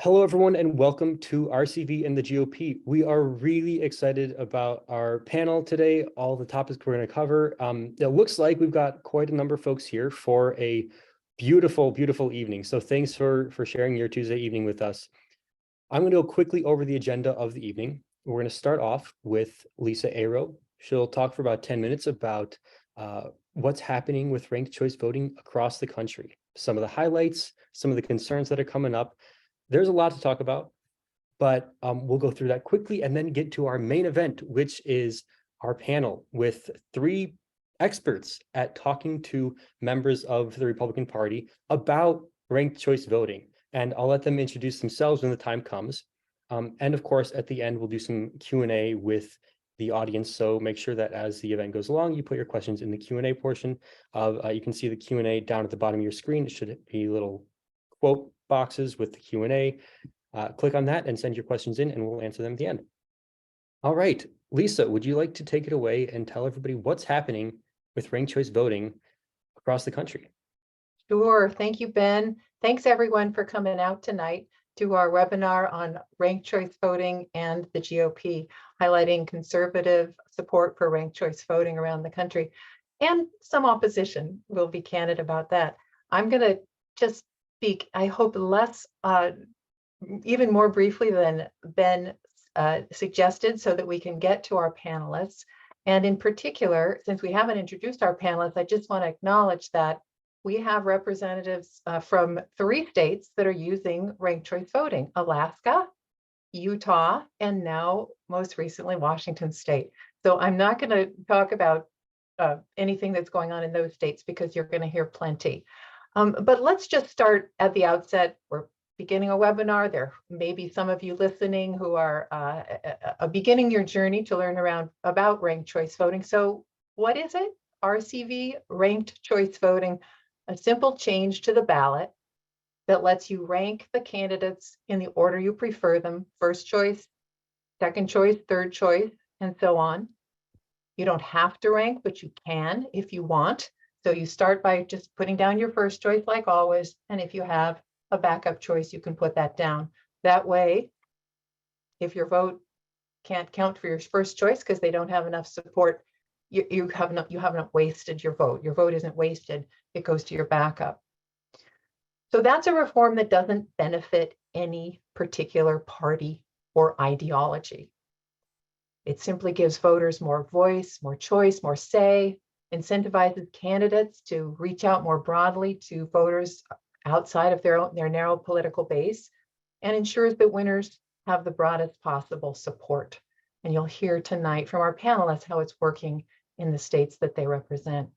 Hello, everyone, and welcome to RCV and the GOP. We are really excited about our panel today, all the topics we're going to cover. It looks like we've got quite a number of folks here for a beautiful, beautiful evening. So thanks for sharing your Tuesday evening with us. I'm going to go quickly over the agenda of the evening. We're going to start off with Lisa Aero. She'll talk for about 10 minutes about what's happening with ranked choice voting across the country, some of the highlights, some of the concerns that are coming up. There's a lot to talk about, but we'll go through that quickly and then get to our main event, which is our panel with three experts at talking to members of the Republican Party about ranked choice voting. And I'll let them introduce themselves when the time comes. And of course, at the end, we'll do some Q&A with the audience. So make sure that as the event goes along, you put your questions in the Q&A portion. You can see the Q&A down at the bottom of your screen. It should be little quote boxes with the Q&A. Click on that and send your questions in, and we'll answer them at the end. All right, Lisa, would you like to take it away and tell everybody what's happening with ranked choice voting across the country? Sure. Thank you, Ben. Thanks, everyone, for coming out tonight to our webinar on ranked choice voting and the GOP, highlighting conservative support for ranked choice voting around the country, and some opposition. We'll be candid about that. I'm going to just speak, I hope, less, even more briefly than Ben suggested, so that we can get to our panelists. And in particular, since we haven't introduced our panelists, I just want to acknowledge that we have representatives from 3 states that are using ranked choice voting: Alaska, Utah, and now most recently Washington State. So I'm not going to talk about anything that's going on in those states because you're going to hear plenty. But let's just start at the outset. We're beginning a webinar. There may be some of you listening who are beginning your journey to learn about ranked choice voting. So what is it? RCV, ranked choice voting, a simple change to the ballot that lets you rank the candidates in the order you prefer them: first choice, second choice, third choice, and so on. You don't have to rank, but you can if you want. So you start by just putting down your first choice like always, and if you have a backup choice, you can put that down. That way, if your vote can't count for your first choice because they don't have enough support, you haven't wasted your vote. Your vote isn't wasted, it goes to your backup. So that's a reform that doesn't benefit any particular party or ideology. It simply gives voters more voice, more choice, more say, incentivizes candidates to reach out more broadly to voters outside of their narrow political base, and ensures that winners have the broadest possible support. And you'll hear tonight from our panelists how it's working in the states that they represent.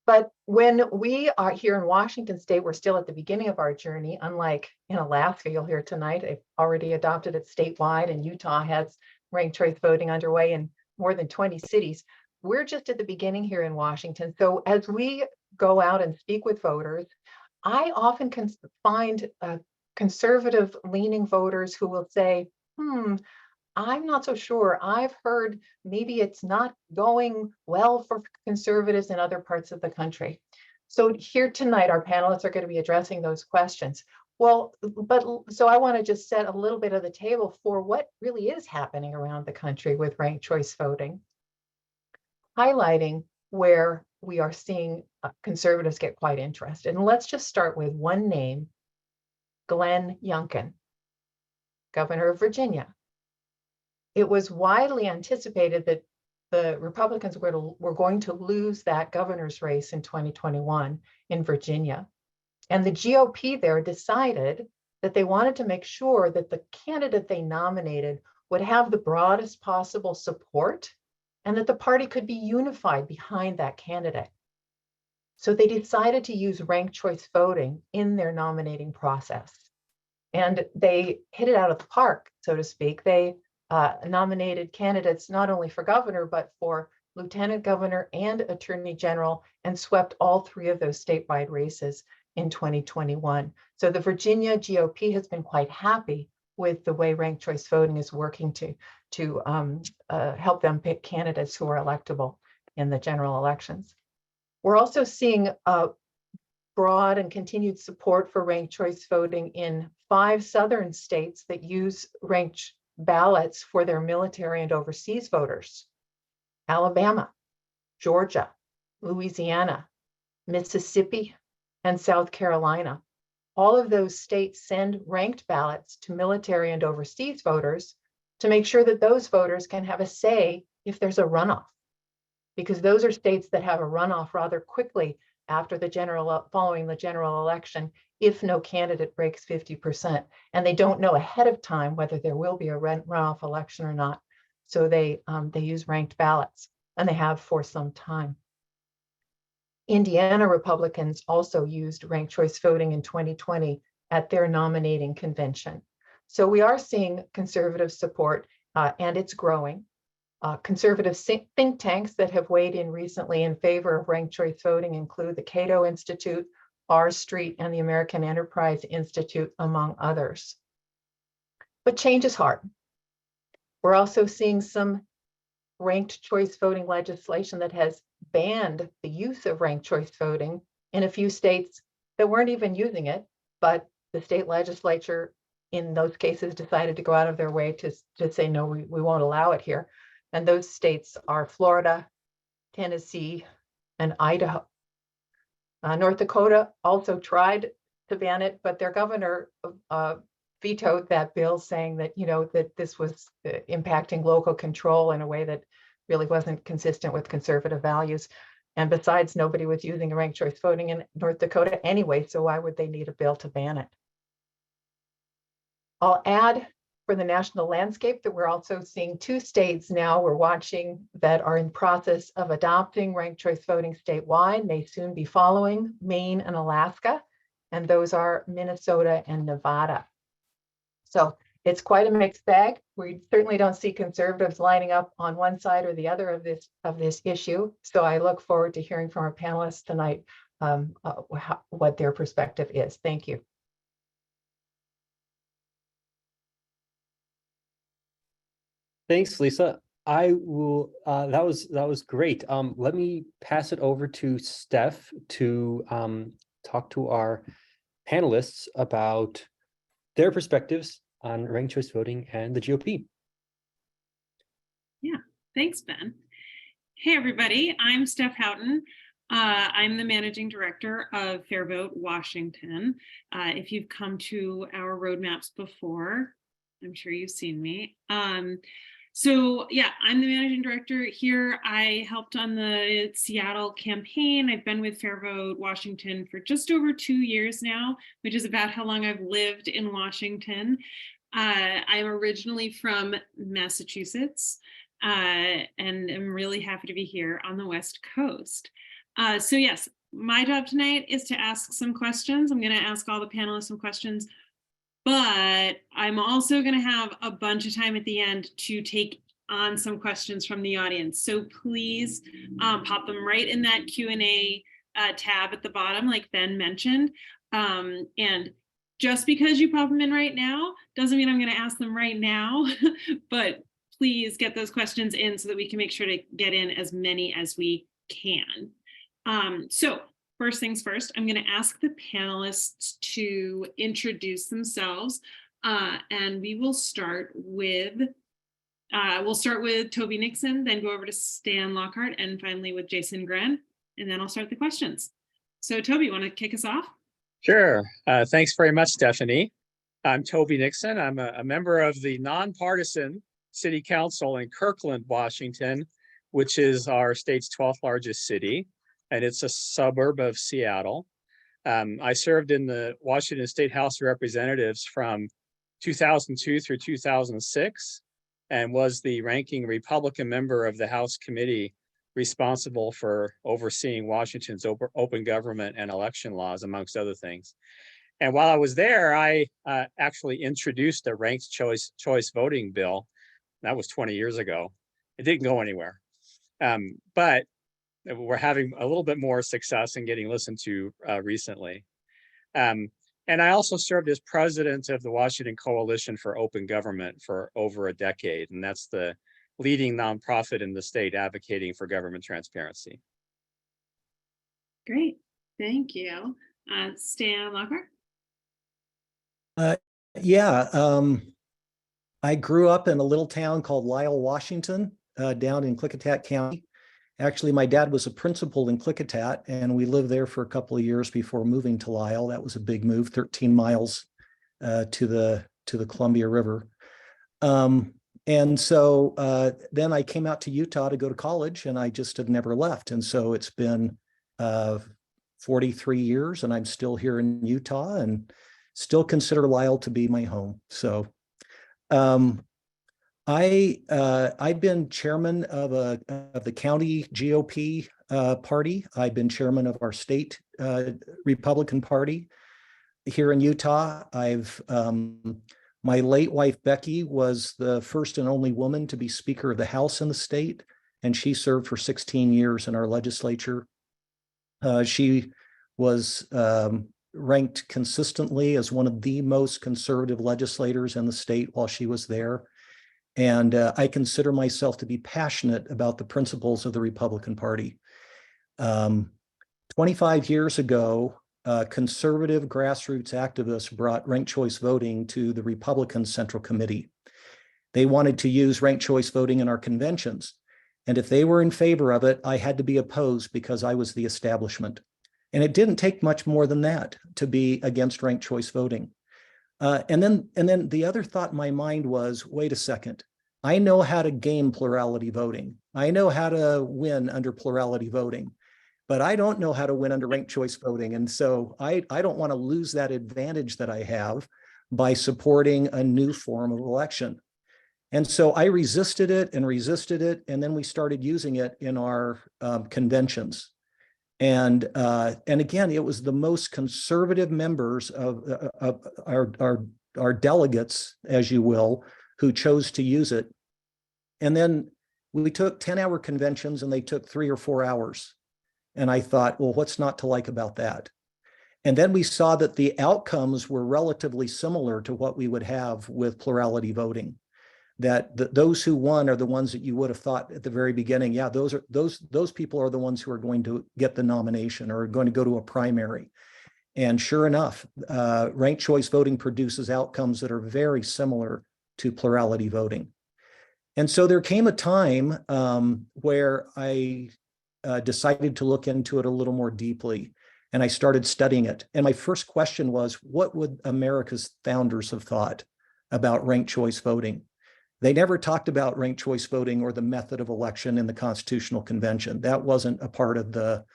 But when we are here in Washington State, we're still at the beginning of our journey. Unlike in Alaska, you'll hear tonight, they've already adopted it statewide, and Utah has ranked choice voting underway in more than 20 cities. We're just at the beginning here in Washington. So as we go out and speak with voters, I often can find conservative leaning voters who will say, I'm not so sure. I've heard maybe it's not going well for conservatives in other parts of the country. So here tonight, our panelists are going to be addressing those questions. Well, so I want to just set a little bit of the table for what really is happening around the country with ranked choice voting, highlighting where we are seeing conservatives get quite interested. And let's just start with one name: Glenn Youngkin, governor of Virginia. It was widely anticipated that the Republicans were going to lose that governor's race in 2021 in Virginia. And the GOP there decided that they wanted to make sure that the candidate they nominated would have the broadest possible support and that the party could be unified behind that candidate. So they decided to use ranked choice voting in their nominating process. And they hit it out of the park, so to speak. They nominated candidates not only for governor, but for lieutenant governor and attorney general, and swept all 3 of those statewide races in 2021. So the Virginia GOP has been quite happy with the way ranked choice voting is working to help them pick candidates who are electable in the general elections. We're also seeing broad and continued support for ranked choice voting in 5 southern states that use ranked ballots for their military and overseas voters: Alabama, Georgia, Louisiana, Mississippi, and South Carolina. All of those states send ranked ballots to military and overseas voters to make sure that those voters can have a say if there's a runoff, because those are states that have a runoff rather quickly after following the general election, if no candidate breaks 50%, and they don't know ahead of time whether there will be a runoff election or not. So they use ranked ballots, and they have for some time. Indiana Republicans also used ranked choice voting in 2020 at their nominating convention. So we are seeing conservative support, and it's growing. Conservative think tanks that have weighed in recently in favor of ranked choice voting include the Cato Institute, R Street, and the American Enterprise Institute, among others. But change is hard. We're also seeing some ranked choice voting legislation that has banned the use of ranked choice voting in a few states that weren't even using it, but the state legislature in those cases decided to go out of their way to say, no, we won't allow it here. And those states are Florida, Tennessee, and Idaho. North Dakota also tried to ban it, but their governor vetoed that bill, saying that, that this was impacting local control in a way that really wasn't consistent with conservative values. And besides, nobody was using ranked choice voting in North Dakota anyway, so why would they need a bill to ban it? I'll add for the national landscape that we're also seeing 2 states now we're watching that are in process of adopting ranked choice voting statewide, may soon be following: Maine and Alaska, and those are Minnesota and Nevada. So it's quite a mixed bag. We certainly don't see conservatives lining up on one side or the other of this issue. So I look forward to hearing from our panelists tonight what their perspective is. Thank you. Thanks, Lisa. I will, that was great. Let me pass it over to Steph to talk to our panelists about their perspectives on ranked choice voting and the GOP. Yeah, thanks, Ben. Hey, everybody, I'm Steph Houghton. I'm the managing director of Fair Vote Washington. If you've come to our roadmaps before, I'm sure you've seen me. So yeah, I'm the managing director here. I helped on the Seattle campaign. I've been with Fair Vote Washington for just over 2 years now, which is about how long I've lived in Washington. I'm originally from Massachusetts, and I'm really happy to be here on the West Coast. So yes, my job tonight is to ask some questions. I'm going to ask all the panelists some questions, but I'm also going to have a bunch of time at the end to take on some questions from the audience. So please pop them right in that Q&A tab at the bottom, like Ben mentioned. And just because you pop them in right now doesn't mean I'm going to ask them right now, but please get those questions in so that we can make sure to get in as many as we can. So first things first, I'm going to ask the panelists to introduce themselves, and we will start with Toby Nixon, then go over to Stan Lockhart, and finally with Jason Grenn, and then I'll start the questions. So Toby, you want to kick us off? Sure. Thanks very much, Stephanie. I'm Toby Nixon. I'm a member of the nonpartisan City Council in Kirkland, Washington, which is our state's 12th largest city, and it's a suburb of Seattle. I served in the Washington State House of Representatives from 2002 through 2006, and was the ranking Republican member of the House committee responsible for overseeing Washington's open government and election laws, amongst other things. And while I was there, I actually introduced a ranked choice voting bill. That was 20 years ago. It didn't go anywhere. But we're having a little bit more success in getting listened to recently. And I also served as president of the Washington Coalition for Open Government for over a decade. And that's the leading nonprofit in the state advocating for government transparency. Great, thank you. Stan Lockhart. Yeah, I grew up in a little town called Lisle, Washington, down in Klickitat County. Actually, my dad was a principal in Klickitat, and we lived there for a couple of years before moving to Lisle. That was a big move, 13 miles to the Columbia River. And so then I came out to Utah to go to college, and I just have never left. And so it's been 43 years, and I'm still here in Utah and still consider Lisle to be my home. So I've been chairman of the county GOP party. I've been chairman of our state Republican Party here in Utah. My late wife, Becky, was the first and only woman to be Speaker of the House in the state, and she served for 16 years in our legislature. She was ranked consistently as one of the most conservative legislators in the state while she was there. And I consider myself to be passionate about the principles of the Republican Party. 25 years ago, conservative grassroots activists brought ranked choice voting to the Republican Central Committee. They wanted to use ranked choice voting in our conventions. And if they were in favor of it, I had to be opposed because I was the establishment. And it didn't take much more than that to be against ranked choice voting. And then the other thought in my mind was, wait a second, I know how to game plurality voting. I know how to win under plurality voting, but I don't know how to win under ranked choice voting. And so I don't want to lose that advantage that I have by supporting a new form of election. And so I resisted it, and then we started using it in our conventions. And again, it was the most conservative members of our delegates, as you will, who chose to use it. And then we took 10-hour conventions, and they took 3 or 4 hours. And I thought, well, what's not to like about that? And then we saw that the outcomes were relatively similar to what we would have with plurality voting. That those who won are the ones that you would have thought at the very beginning, yeah, those people are the ones who are going to get the nomination or are going to go to a primary. And sure enough, ranked choice voting produces outcomes that are very similar to plurality voting. And so there came a time where I decided to look into it a little more deeply, and I started studying it. And my first question was, what would America's founders have thought about ranked choice voting? They never talked about ranked choice voting or the method of election in the Constitutional Convention. That wasn't a part of the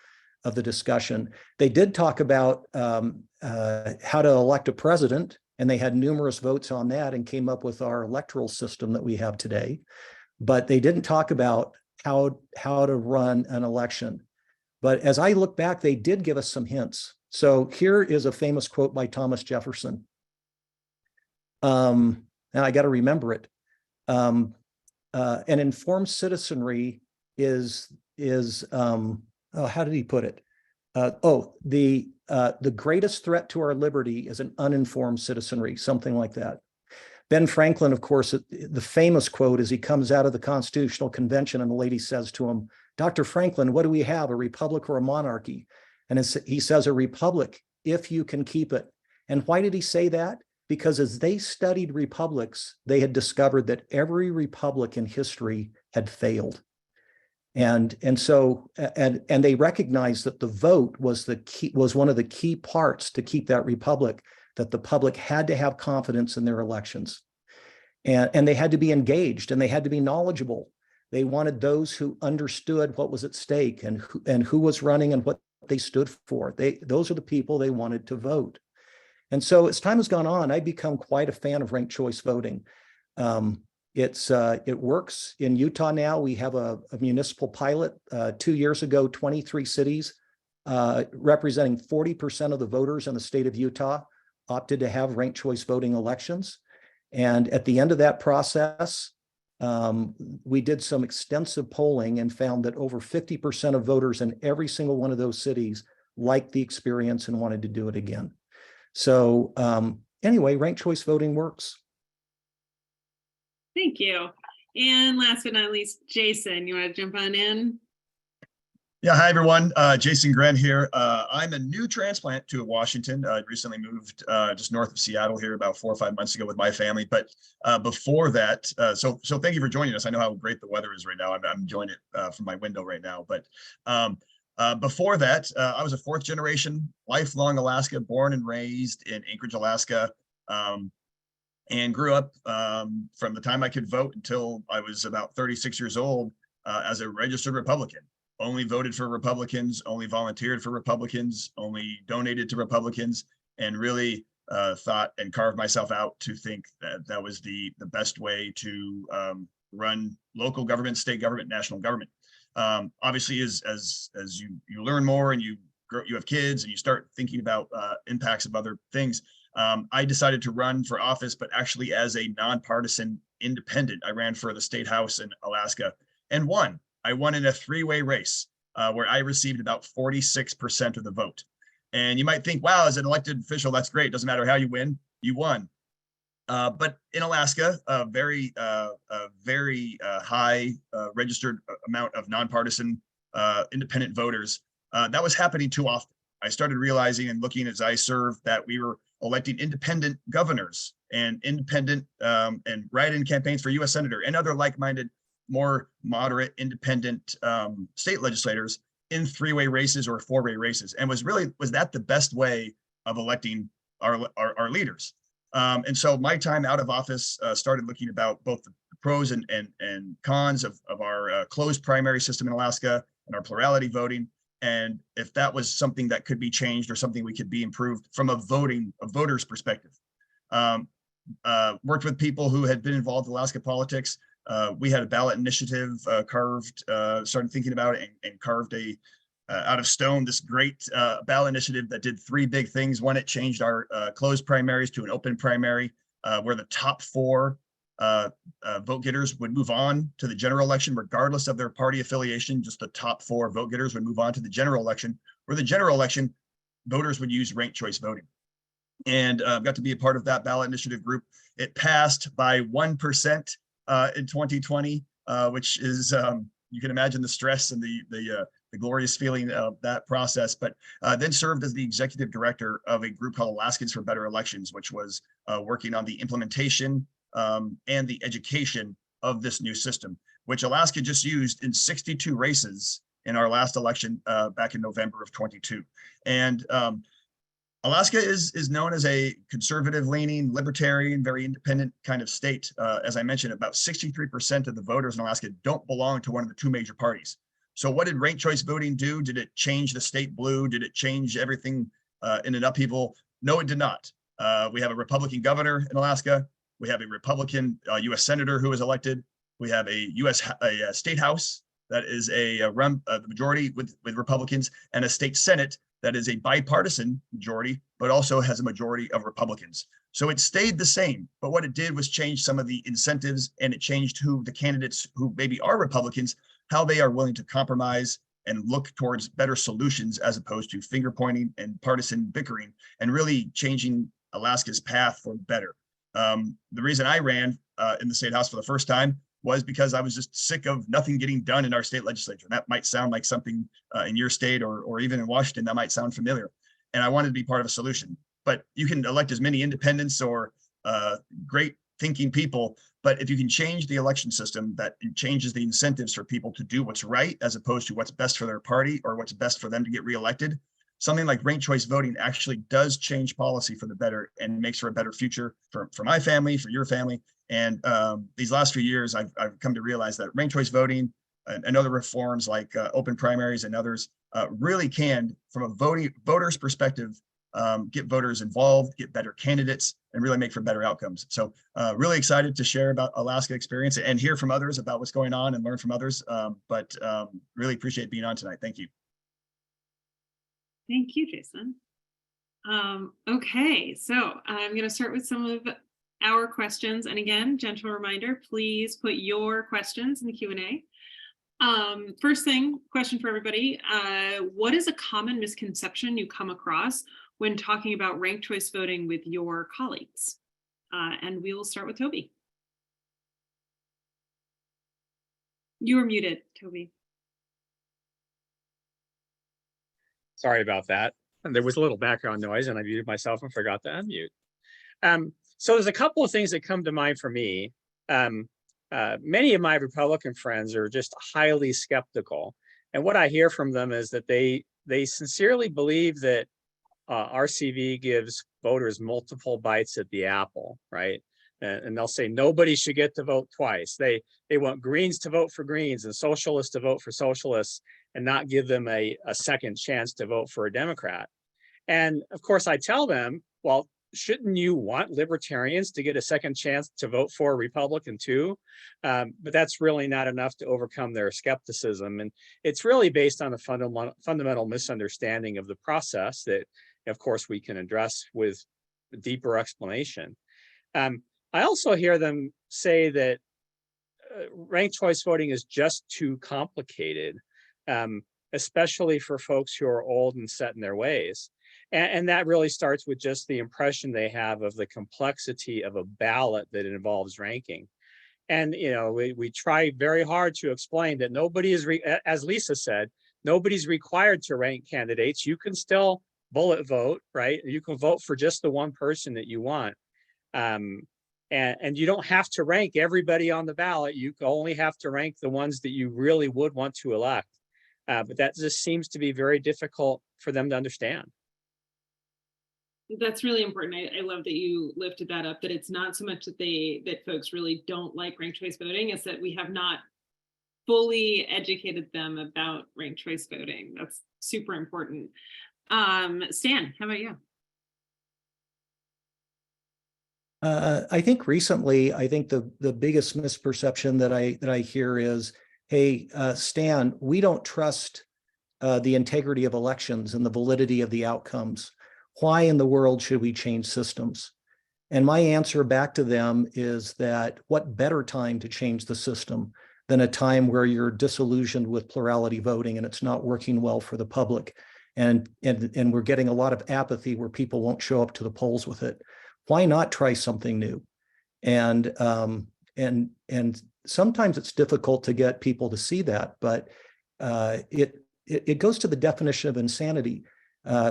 discussion. They did talk about how to elect a president, and they had numerous votes on that and came up with our electoral system that we have today. But they didn't talk about how to run an election. But as I look back, they did give us some hints. So here is a famous quote by Thomas Jefferson. And I got to remember it. An informed citizenry is how did he put it? The greatest threat to our liberty is an uninformed citizenry, something like that. Ben Franklin, of course, the famous quote is he comes out of the Constitutional Convention and the lady says to him, Dr. Franklin, what do we have, a republic or a monarchy? And he says, a republic, if you can keep it. And why did he say that? Because as they studied republics, they had discovered that every republic in history had failed. And they recognized that the vote was one of the key parts to keep that republic, that the public had to have confidence in their elections. And they had to be engaged, and they had to be knowledgeable. They wanted those who understood what was at stake and who was running and what they stood for. Those are the people they wanted to vote. And so as time has gone on, I've become quite a fan of ranked choice voting. It works in Utah now. We have a municipal pilot 2 years ago, 23 cities representing 40% of the voters in the state of Utah opted to have ranked choice voting elections. And at the end of that process, we did some extensive polling and found that over 50% of voters in every single one of those cities liked the experience and wanted to do it again. So anyway, ranked choice voting works. Thank you. And last but not least, Jason, you want to jump on in? Yeah, hi everyone. Jason Grenn here. I'm a new transplant to Washington. I recently moved just north of Seattle here about 4 or 5 months ago with my family. But before that, so thank you for joining us. I know how great the weather is right now. I'm enjoying it from my window right now. But before that, I was a fourth generation, lifelong Alaska, born and raised in Anchorage, Alaska, and grew up from the time I could vote until I was about 36 years old as a registered Republican. Only voted for Republicans, only volunteered for Republicans, only donated to Republicans, and really thought and carved myself out to think that that was the best way to run local government, state government, national government. Obviously, as you learn more and you have kids and you start thinking about impacts of other things, I decided to run for office, but actually as a nonpartisan independent. I ran for the state house in Alaska and won. I won in a three-way race where I received about 46% of the vote. And you might think, wow, as an elected official, that's great. Doesn't matter how you win, you won. But in Alaska, a very high registered amount of nonpartisan independent voters, that was happening too often. I started realizing and looking as I served that we were electing independent governors and independent and write-in campaigns for U.S. Senator and other like-minded, more moderate, independent state legislators in three-way races or four-way races. And was that the best way of electing our leaders? And so my time out of office started looking about both the pros and cons of our closed primary system in Alaska and our plurality voting, and if that was something that could be changed or something we could be improved from a voter's perspective. Worked with people who had been involved in Alaska politics. We had a ballot initiative started thinking about it and carved out of stone this great ballot initiative that did three big things. One, it changed our closed primaries to an open primary where the top four vote getters would move on to the general election, regardless of their party affiliation. Just the top four vote getters would move on to the general election, where the general election voters would use ranked choice voting. And got to be a part of that ballot initiative group. It passed by 1% in 2020, which is, you can imagine the stress and the glorious feeling of that process, but then served as the executive director of a group called Alaskans for Better Elections, which was working on the implementation and the education of this new system, which Alaska just used in 62 races in our last election back in November of 22. And Alaska is known as a conservative-leaning, libertarian, very independent kind of state. As I mentioned, about 63% of the voters in Alaska don't belong to one of the two major parties. So what did ranked choice voting do? Did it change the state blue? Did it change everything in an upheaval? No, it did not. We have a Republican governor in Alaska. We have a Republican U.S. senator who was elected. We have a state house that is the majority with Republicans, and a state senate that is a bipartisan majority, but also has a majority of Republicans. So it stayed the same, but what it did was change some of the incentives, and it changed who the candidates who maybe are Republicans, how they are willing to compromise and look towards better solutions as opposed to finger pointing and partisan bickering, and really changing Alaska's path for better. The reason I ran in the state house for the first time was because I was just sick of nothing getting done in our state legislature. That might sound like something in your state or even in Washington that might sound familiar. And I wanted to be part of a solution. But you can elect as many independents or great thinking people, but if you can change the election system, that changes the incentives for people to do what's right as opposed to what's best for their party or what's best for them to get reelected. Something like ranked choice voting actually does change policy for the better and makes for a better future for my family, for your family. And these last few years, I've come to realize that ranked choice voting and other reforms like open primaries and others really can, from a voter's perspective, get voters involved, get better candidates, and really make for better outcomes. So really excited to share about Alaska experience and hear from others about what's going on and learn from others. But really appreciate being on tonight. Thank you. Thank you, Jason. Okay, so I'm going to start with some of our questions. And again, gentle reminder, please put your questions in the Q&A. First question for everybody. What is a common misconception you come across when talking about ranked choice voting with your colleagues? And we will start with Toby. You are muted, Toby. Sorry about that. And there was a little background noise and I muted myself and forgot to unmute. So there's a couple of things that come to mind for me. Many of my Republican friends are just highly skeptical. And what I hear from them is that they sincerely believe that RCV gives voters multiple bites at the apple, right? And they'll say nobody should get to vote twice. They want Greens to vote for Greens and Socialists to vote for Socialists and not give them a second chance to vote for a Democrat. And of course, I tell them, well, shouldn't you want libertarians to get a second chance to vote for a Republican too? But that's really not enough to overcome their skepticism. And it's really based on a fundamental misunderstanding of the process that, of course, we can address with a deeper explanation. I also hear them say that ranked choice voting is just too complicated, especially for folks who are old and set in their ways. And that really starts with just the impression they have of the complexity of a ballot that involves ranking. And, you know, we try very hard to explain that nobody is, as Lisa said, nobody's required to rank candidates. You can still bullet vote, right? You can vote for just the one person that you want. And you don't have to rank everybody on the ballot. You only have to rank the ones that you really would want to elect. But that just seems to be very difficult for them to understand. That's really important. I love that you lifted that up, that it's not so much that folks really don't like ranked choice voting, it's that we have not fully educated them about ranked choice voting. That's super important. Stan, how about you? I think recently, I think the biggest misperception that I hear is, hey, Stan, we don't trust the integrity of elections and the validity of the outcomes. Why in the world should we change systems? And my answer back to them is that what better time to change the system than a time where you're disillusioned with plurality voting and it's not working well for the public, and we're getting a lot of apathy where people won't show up to the polls with it. Why not try something new? And sometimes it's difficult to get people to see that, but it goes to the definition of insanity,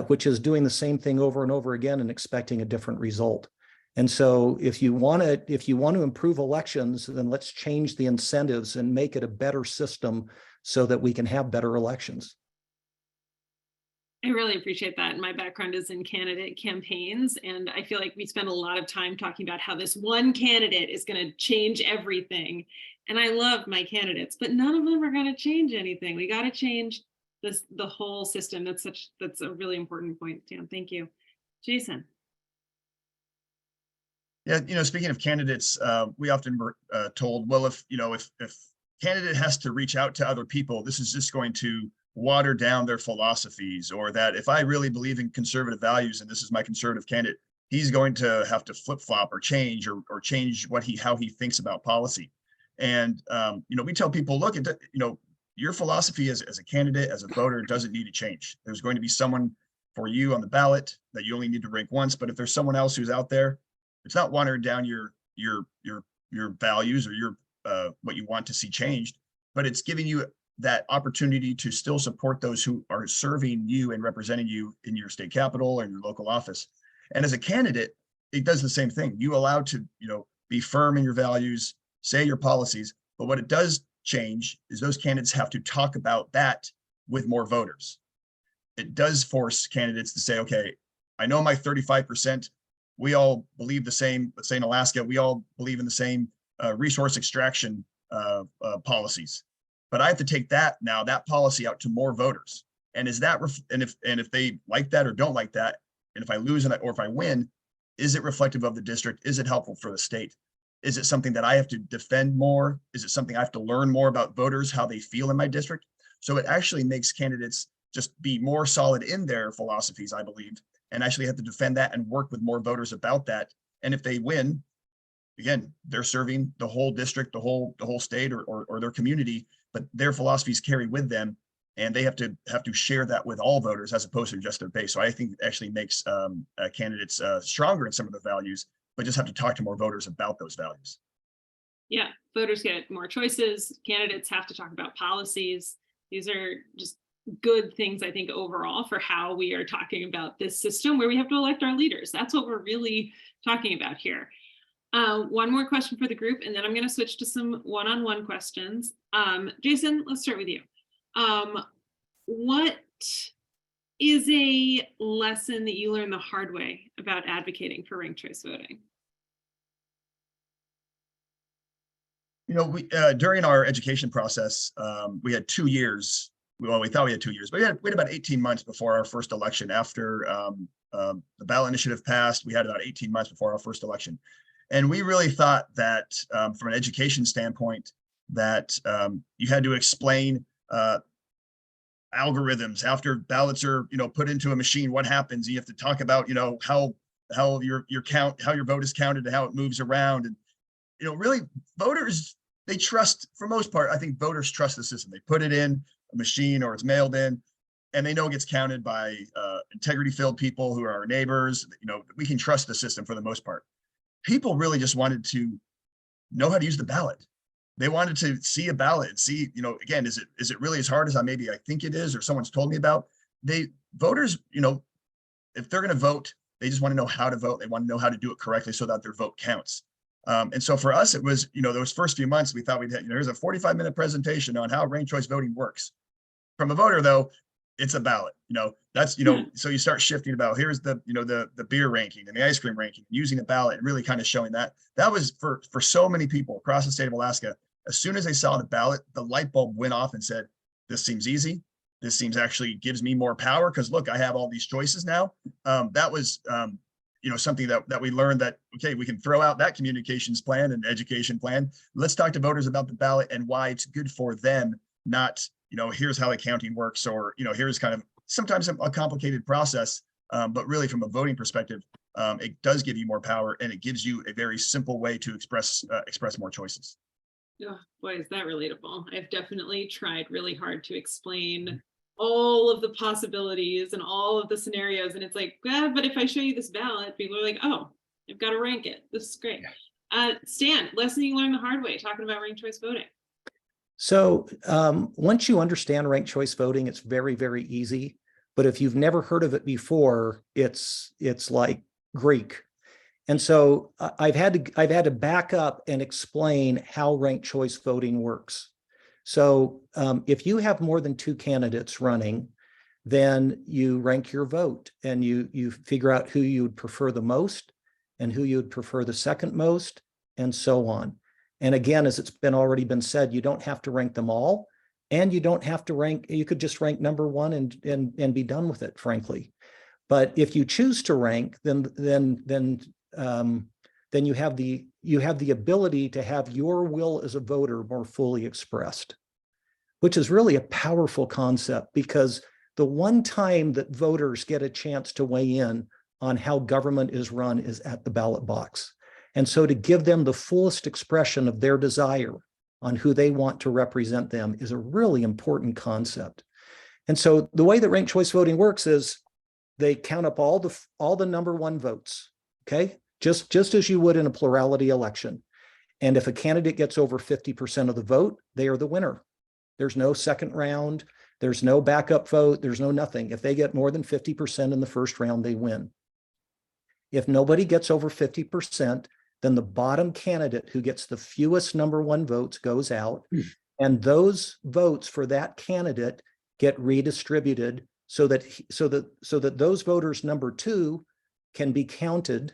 which is doing the same thing over and over again and expecting a different result. And so if you want to improve elections, then let's change the incentives and make it a better system so that we can have better elections. I really appreciate that. My background is in candidate campaigns, and I feel like we spend a lot of time talking about how this one candidate is going to change everything. And I love my candidates, but none of them are going to change anything. We got to change the whole system. That's a really important point, Stan. Thank you. Jason. Yeah, you know, speaking of candidates, we often were told, well, if candidate has to reach out to other people, this is just going to water down their philosophies, or that if I really believe in conservative values and this is my conservative candidate, he's going to have to flip-flop or change or change how he thinks about policy. And we tell people, look, your philosophy as a candidate, as a voter, doesn't need to change. There's going to be someone for you on the ballot that you only need to rank once, but if there's someone else who's out there, it's not watering down your values or your what you want to see changed, but it's giving you that opportunity to still support those who are serving you and representing you in your state capital or your local office. And as a candidate, it does the same thing. You allowed to, be firm in your values, say your policies, but what it does change is those candidates have to talk about that with more voters. It does force candidates to say, okay, I know my 35%, we all believe the same. Let's say in Alaska, we all believe in the same resource extraction policies. But I have to take that policy out to more voters. And is that if they like that or don't like that, and if I lose or if I win, is it reflective of the district? Is it helpful for the state? Is it something that I have to defend more? Is it something I have to learn more about voters, how they feel in my district? So it actually makes candidates just be more solid in their philosophies, I believe, and actually have to defend that and work with more voters about that. And if they win, again, they're serving the whole district, the whole state or their community, but their philosophies carry with them, and they have to share that with all voters as opposed to just their base. So I think it actually makes candidates stronger in some of the values, but just have to talk to more voters about those values. Yeah, voters get more choices. Candidates have to talk about policies. These are just good things, I think, overall for how we are talking about this system where we have to elect our leaders. That's what we're really talking about here. One more question for the group, and then I'm going to switch to some one-on-one questions. Jason, let's start with you. What is a lesson that you learned the hard way about advocating for ranked choice voting? You know, we during our education process, we had 2 years. Well, we thought we had 2 years, but we had about 18 months before our first election. After the ballot initiative passed, we had about 18 months before our first election. And we really thought that from an education standpoint, that you had to explain algorithms after ballots are, put into a machine, what happens. You have to talk about, how your vote is counted and how it moves around. And, really voters, they trust, for most part, I think voters trust the system. They put it in a machine or it's mailed in, and they know it gets counted by integrity-filled people who are our neighbors. We can trust the system for the most part. People really just wanted to know how to use the ballot. They wanted to see a ballot and see, again, is it really as hard as I think it is, or someone's told me about? Voters, if they're going to vote, they just want to know how to vote. They want to know how to do it correctly so that their vote counts. And so for us, it was, those first few months, we thought we'd have, here's a 45-minute presentation on how ranked choice voting works. From a voter, though, it's a ballot. That's, so you start shifting about, here's the, the beer ranking and the ice cream ranking, using a ballot and really kind of showing that. That was for so many people across the state of Alaska. As soon as they saw the ballot, the light bulb went off and said, this seems easy. This seems actually gives me more power because look, I have all these choices now. That was, something that we learned that, okay, we can throw out that communications plan and education plan. Let's talk to voters about the ballot and why it's good for them, not, here's how accounting works, or, here's kind of sometimes a complicated process. But really from a voting perspective, it does give you more power, and it gives you a very simple way to express more choices. Oh, boy, is that relatable. I've definitely tried really hard to explain all of the possibilities and all of the scenarios. And it's like, yeah, but if I show you this ballot, people are like, oh, I've got to rank it. This is great. Stan, lesson you learned the hard way, talking about ranked choice voting. So once you understand ranked choice voting, it's very, very easy. But if you've never heard of it before, it's like Greek. And so I've had to back up and explain how ranked choice voting works. So if you have more than 2 candidates running, then you rank your vote and you figure out who you would prefer the most and who you would prefer the second most, and so on. And again, as it's already been said, you don't have to rank them all, and you don't have to rank. You could just rank number 1 and be done with it, frankly. But if you choose to rank, then you have the ability to have your will as a voter more fully expressed, which is really a powerful concept, because the one time that voters get a chance to weigh in on how government is run is at the ballot box. And so to give them the fullest expression of their desire on who they want to represent them is a really important concept. And so the way that ranked choice voting works is they count up all the number 1 votes, okay? Just as you would in a plurality election. And if a candidate gets over 50% of the vote, they are the winner. There's no second round, there's no backup vote, there's no nothing. If they get more than 50% in the first round, they win. If nobody gets over 50%, then the bottom candidate who gets the fewest number 1 votes goes out, and those votes for that candidate get redistributed so that those voters number 2 can be counted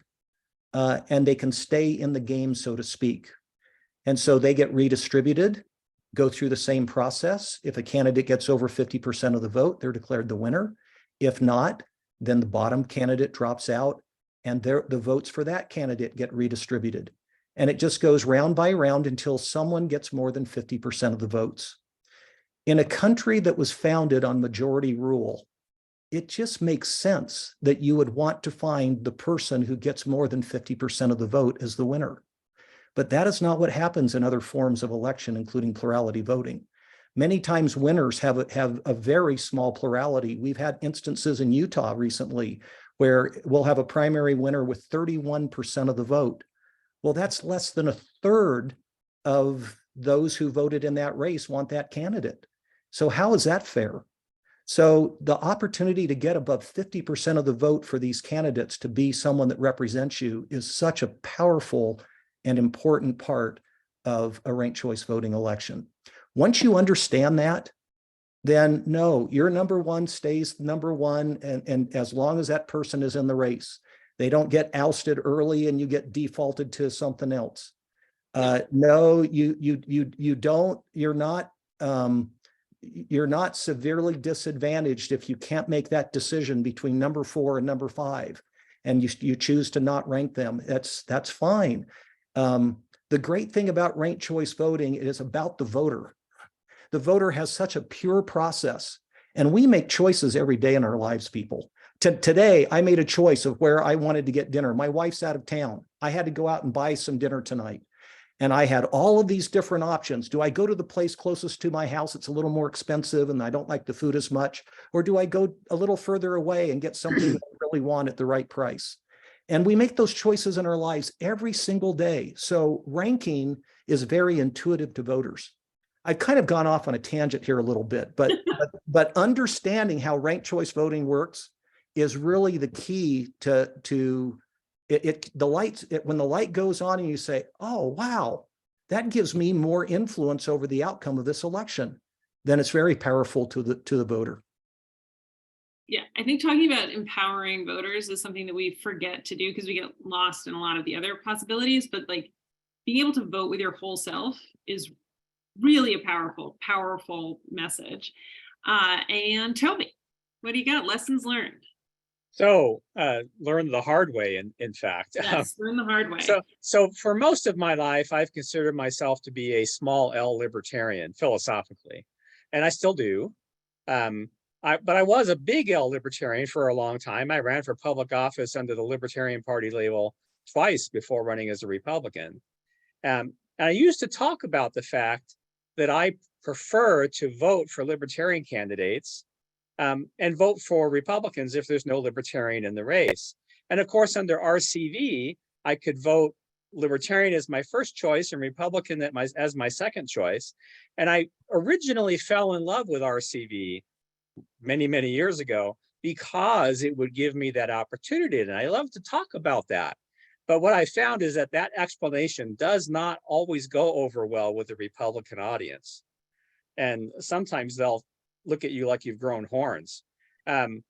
and they can stay in the game, so to speak. And so they get redistributed, go through the same process. If a candidate gets over 50% of the vote, they're declared the winner. If not, then the bottom candidate drops out, and the votes for that candidate get redistributed. And it just goes round by round until someone gets more than 50% of the votes. In a country that was founded on majority rule, it just makes sense that you would want to find the person who gets more than 50% of the vote as the winner. But that is not what happens in other forms of election, including plurality voting. Many times winners have a very small plurality. We've had instances in Utah recently where we'll have a primary winner with 31% of the vote. Well, that's less than 1/3 of those who voted in that race want that candidate. So how is that fair? So the opportunity to get above 50% of the vote for these candidates to be someone that represents you is such a powerful and important part of a ranked choice voting election. Once you understand that, then no, your number one stays number one. And as long as that person is in the race, they don't get ousted early and you get defaulted to something else. No, you're not severely disadvantaged if you can't make that decision between number 4 and number 5, and you choose to not rank them. That's fine. The great thing about ranked choice voting is about the voter. The voter has such a pure process, and we make choices every day in our lives, people. Today, I made a choice of where I wanted to get dinner. My wife's out of town. I had to go out and buy some dinner tonight. And I had all of these different options. Do I go to the place closest to my house? It's a little more expensive and I don't like the food as much. Or do I go a little further away and get something that I really want at the right price? And we make those choices in our lives every single day. So ranking is very intuitive to voters. I've kind of gone off on a tangent here a little bit, but understanding how ranked choice voting works is really the key to when the light goes on and you say, oh, wow, that gives me more influence over the outcome of this election, then it's very powerful to the voter. Yeah, I think talking about empowering voters is something that we forget to do because we get lost in a lot of the other possibilities, but like being able to vote with your whole self is really a powerful, powerful message. And Toby, what do you got? Lessons learned. So learn the hard way, in fact. Yes, learn the hard way. So for most of my life, I've considered myself to be a small L libertarian philosophically, and I still do. But I was a big L libertarian for a long time. I ran for public office under the Libertarian Party label twice before running as a Republican. And I used to talk about the fact that I prefer to vote for libertarian candidates and vote for Republicans if there's no libertarian in the race. And of course, under RCV, I could vote libertarian as my first choice and Republican as my second choice. And I originally fell in love with RCV many, many years ago because it would give me that opportunity. And I love to talk about that. But what I found is that explanation does not always go over well with the Republican audience. And sometimes they'll look at you like you've grown horns. And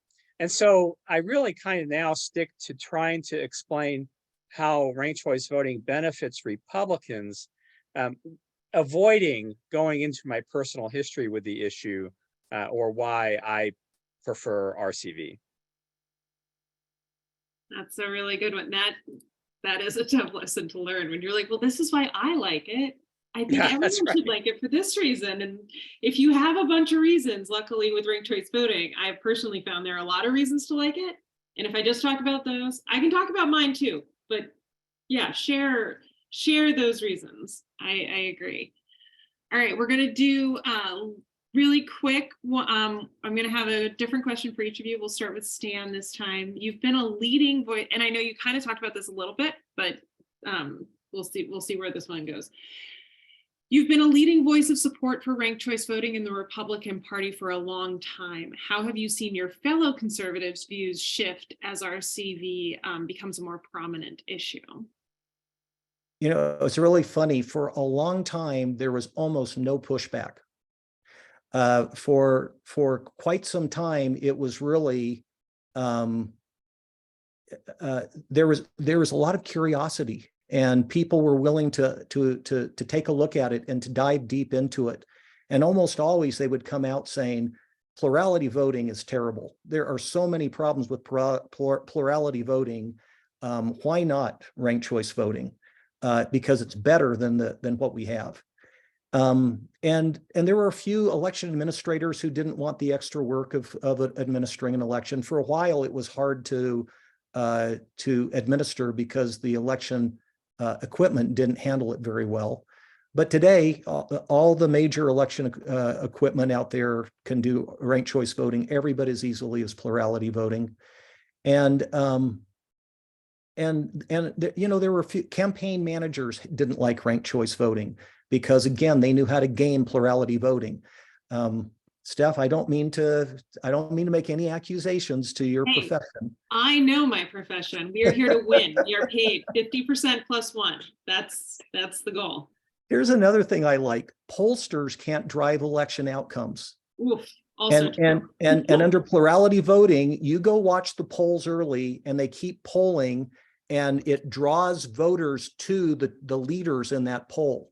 so I really kind of now stick to trying to explain how ranked choice voting benefits Republicans, avoiding going into my personal history with the issue or why I prefer RCV. That's a really good one. That is a tough lesson to learn when you're like, well, this is why I like it. I think everyone should like it for this reason. And if you have a bunch of reasons, luckily with ranked choice voting, I've personally found there are a lot of reasons to like it. And if I just talk about those, I can talk about mine too. But yeah, share those reasons. I agree. All right, we're gonna do really quick. I'm gonna have a different question for each of you. We'll start with Stan this time. You've been a leading voice, and I know you kind of talked about this a little bit, but we'll see where this one goes. You've been a leading voice of support for ranked choice voting in the Republican Party for a long time. How have you seen your fellow conservatives' views shift as RCV becomes a more prominent issue? You know, it's really funny. For a long time, there was almost no pushback. For quite some time, it was really there was a lot of curiosity. And people were willing to take a look at it and to dive deep into it. And almost always they would come out saying, plurality voting is terrible. There are so many problems with plurality voting. Why not ranked choice voting? Because it's better than what we have. And there were a few election administrators who didn't want the extra work of administering an election. For a while, it was hard to administer because the election equipment didn't handle it very well. But today, all the major election equipment out there can do ranked choice voting every bit as easily as plurality voting. And you know, there were a few campaign managers didn't like ranked choice voting because, again, they knew how to game plurality voting. Steph, I don't mean to make any accusations to your Hey. profession. I know my profession. We are here to win. We are paid 50% +1. That's the goal. Here's another thing I like. Pollsters can't drive election outcomes. Oof. Also And under plurality voting, you go watch the polls early and they keep polling and it draws voters to the leaders in that poll.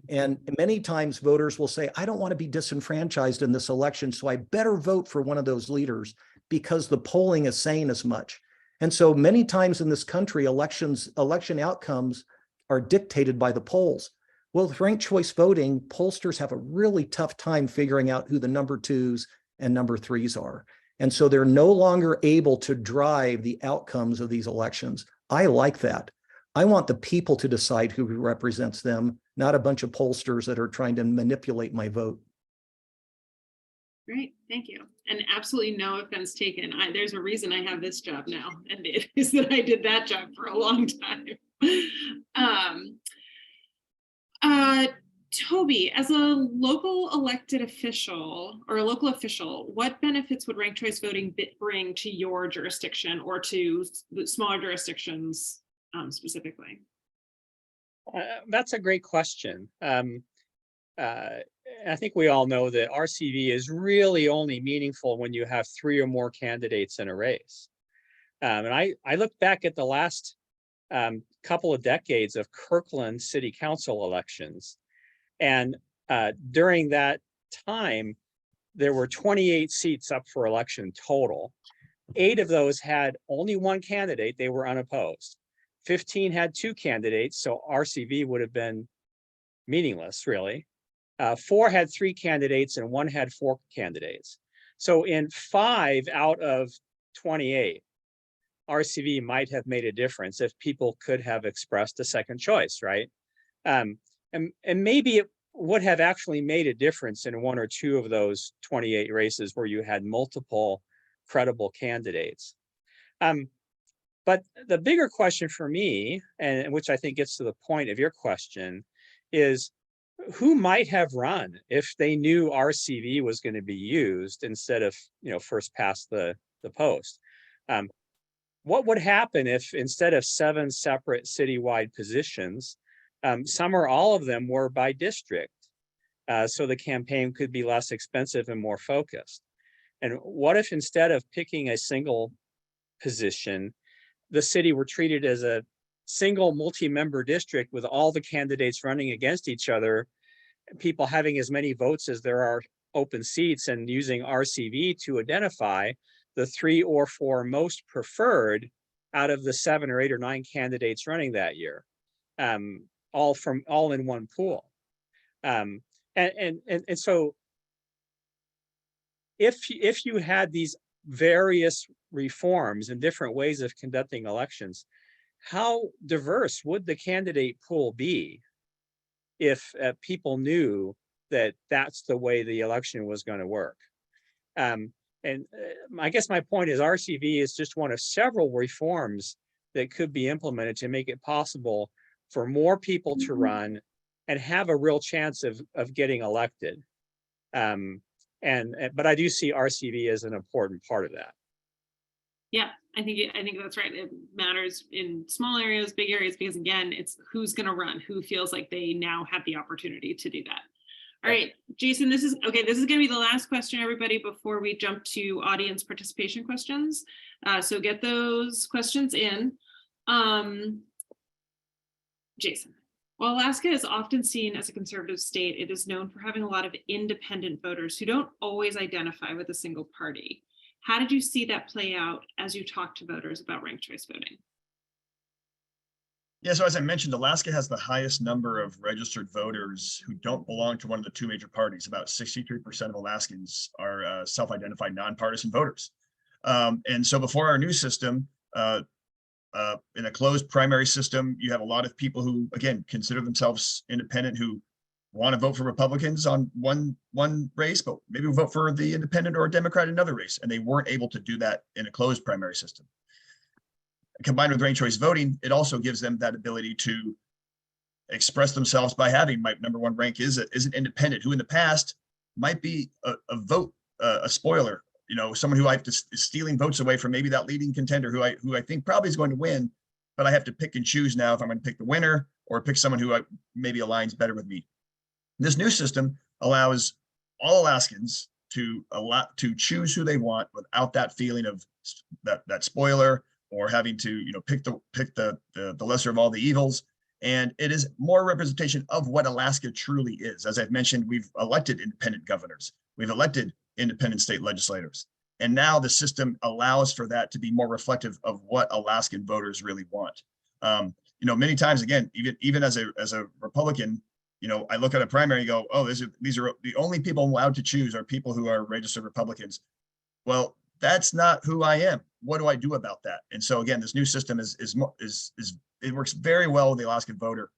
And many times voters will say, I don't want to be disenfranchised in this election, so I better vote for one of those leaders because the polling is saying as much. And so many times in this country, election outcomes are dictated by the polls. Well, with ranked choice voting, pollsters have a really tough time figuring out who the number 2s and number 3s are. And so they're no longer able to drive the outcomes of these elections. I like that. I want the people to decide who represents them, not a bunch of pollsters that are trying to manipulate my vote. Great, thank you. And absolutely no offense taken. There's a reason I have this job now, and it is that I did that job for a long time. Toby, as a local elected official or a local official, what benefits would ranked choice voting bring to your jurisdiction or to the smaller jurisdictions specifically? That's a great question. I think we all know that RCV is really only meaningful when you have 3 or more candidates in a race. And I look back at the last couple of decades of Kirkland City Council elections. And during that time, there were 28 seats up for election total. 8 of those had only 1 candidate, they were unopposed. 15 had 2 candidates, so RCV would have been meaningless, really. 4 had 3 candidates and 1 had 4 candidates. So in 5 out of 28, RCV might have made a difference if people could have expressed a second choice, right? And maybe it would have actually made a difference in 1 or 2 of those 28 races where you had multiple credible candidates. But the bigger question for me, and which I think gets to the point of your question, is who might have run if they knew RCV was going to be used instead of, first past the post? What would happen if instead of 7 separate citywide positions, some or all of them were by district, so the campaign could be less expensive and more focused? And what if instead of picking a single position, the city were treated as a single multi-member district with all the candidates running against each other, people having as many votes as there are open seats, and using RCV to identify the 3 or 4 most preferred out of the 7 or 8 or 9 candidates running that year, all in one pool. And so if you had these various reforms and different ways of conducting elections, how diverse would the candidate pool be if people knew that that's the way the election was going to work? And I guess my point is RCV is just one of several reforms that could be implemented to make it possible for more people to run and have a real chance of getting elected. But I do see RCV as an important part of that. Yeah, I think that's right. It matters in small areas, big areas, because again, it's who's going to run, who feels like they now have the opportunity to do that. All right, Jason, this is going to be the last question, everybody, before we jump to audience participation questions. So get those questions in. Jason, while Alaska is often seen as a conservative state, it is known for having a lot of independent voters who don't always identify with a single party. How did you see that play out as you talked to voters about ranked choice voting? Yeah, so as I mentioned, Alaska has the highest number of registered voters who don't belong to one of the 2 major parties. About 63% of Alaskans are self-identified nonpartisan voters. And so before our new system, in a closed primary system, you have a lot of people who, again, consider themselves independent, who want to vote for Republicans on one race, but maybe vote for the independent or a Democrat in another race, and they weren't able to do that in a closed primary system. Combined with ranked choice voting, it also gives them that ability to express themselves by having my number 1 rank is an independent who in the past might be a vote a spoiler, you know, someone who is stealing votes away from maybe that leading contender who I think probably is going to win, but I have to pick and choose now if I'm going to pick the winner or pick someone who maybe aligns better with me. This new system allows all Alaskans to choose who they want without that feeling of that spoiler or having to, you know, pick the lesser of all the evils. And it is more representation of what Alaska truly is. As I've mentioned, we've elected independent governors. We've elected independent state legislators. And now the system allows for that to be more reflective of what Alaskan voters really want. You know, many times, again, even as a Republican, you know, I look at a primary and go, oh, these are the only people allowed to choose are people who are registered Republicans. Well, that's not who I am. What do I do about that? And so again, this new system it works very well with the Alaskan voter.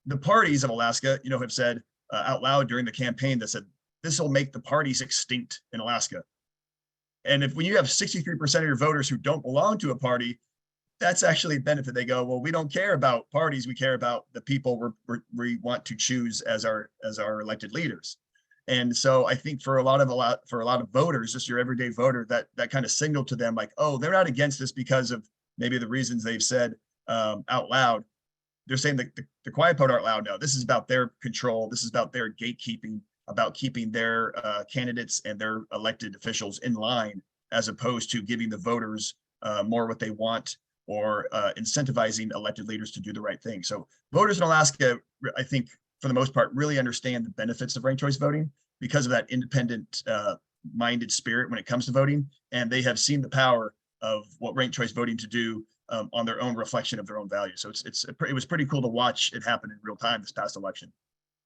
The parties of Alaska, you know, have said out loud during the campaign that said this will make the parties extinct in Alaska. And when you have 63% of your voters who don't belong to a party, that's actually a benefit. They go, well, we don't care about parties. We care about the people we want to choose as our elected leaders. And so I think for a lot of voters, just your everyday voter, that kind of signaled to them like, oh, they're not against this because of maybe the reasons they've said out loud. They're saying the quiet part out loud now. This is about their control. This is about their gatekeeping, about keeping their candidates and their elected officials in line, as opposed to giving the voters more what they want or incentivizing elected leaders to do the right thing. So voters in Alaska, I think, for the most part, really understand the benefits of ranked choice voting because of that independent minded spirit when it comes to voting. And they have seen the power of what ranked choice voting to do on their own reflection of their own values. So it was pretty cool to watch it happen in real time this past election.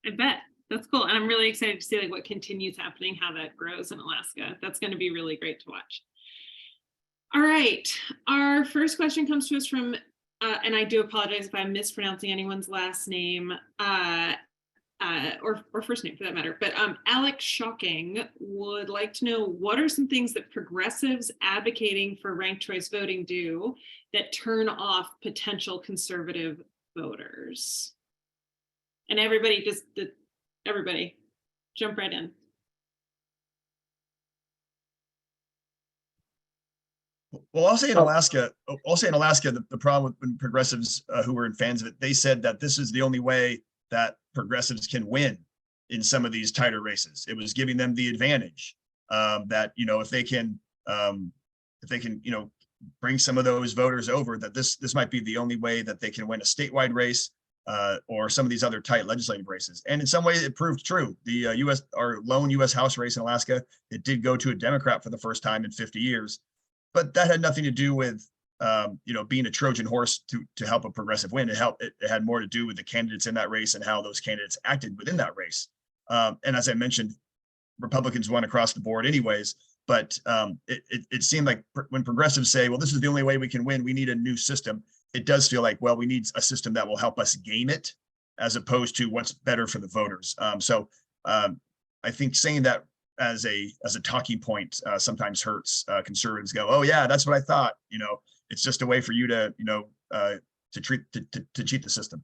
I bet. That's cool. And I'm really excited to see like what continues happening, how that grows in Alaska. That's going to be really great to watch. All right. Our first question comes to us from, and I do apologize if I'm mispronouncing anyone's last name or first name for that matter, but Alex Shocking would like to know, what are some things that progressives advocating for ranked choice voting do that turn off potential conservative voters? And everybody jump right in. Well, I'll say in Alaska, the problem with progressives who were fans of it, they said that this is the only way that progressives can win in some of these tighter races. It was giving them the advantage that, you know, if they can, you know, bring some of those voters over, that this might be the only way that they can win a statewide race or some of these other tight legislative races. And in some ways it proved true. The our lone U.S. House race in Alaska, it did go to a Democrat for the first time in 50 years. But that had nothing to do with, you know, being a Trojan horse to help a progressive win. It had more to do with the candidates in that race and how those candidates acted within that race. And as I mentioned, Republicans won across the board anyways. But it seemed like when progressives say, well, this is the only way we can win, we need a new system. It does feel like, well, we need a system that will help us game it, as opposed to what's better for the voters. So I think saying that as a talking point sometimes hurts. Conservatives go, oh yeah, that's what I thought. You know, it's just a way for you to, you know, to cheat the system.